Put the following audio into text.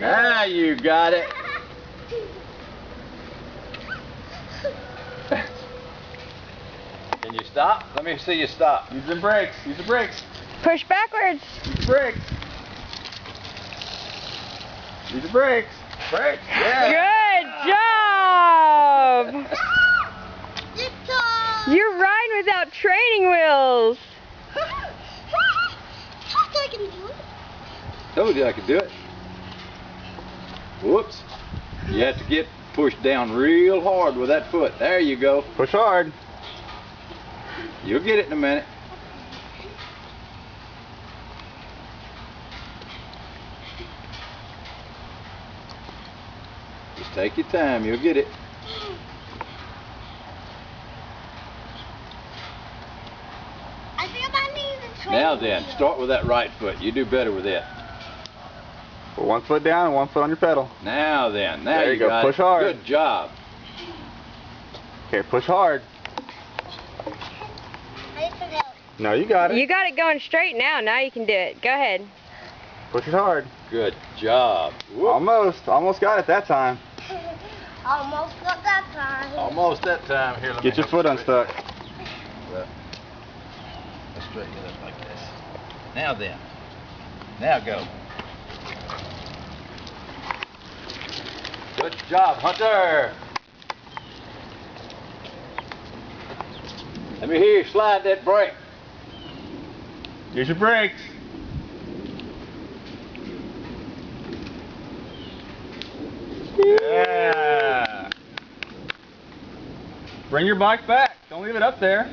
Now you got it. Can you stop? Let me see you stop. Use the brakes. Use the brakes. Push backwards. Use the brakes. Use the brakes. Brakes. Yeah. Good job. You're riding without training wheels. I can do it. Told you I could do it. Whoops. You have to get pushed down real hard with that foot. There you go. Push hard. You'll get it in a minute. Just take your time. You'll get it. I think I need to train. Now then, start with that right foot. You do better with it. Put one foot down and one foot on your pedal. Now then. Now There you go. got Push it. hard. Good job. Okay, push hard. I forgot. No, you got it. You got it going straight now. Now you can do it. Go ahead. Push it hard. Good job. Whoop. Almost got it that time. Almost got that time. Almost that time. Here, let me Get your help foot you unstuck. Well, let's straighten it up like this. Now then. Now go. Good job, Hunter. Let me hear you slide that brake. Use your brakes. Yeah. Bring your bike back. Don't leave it up there.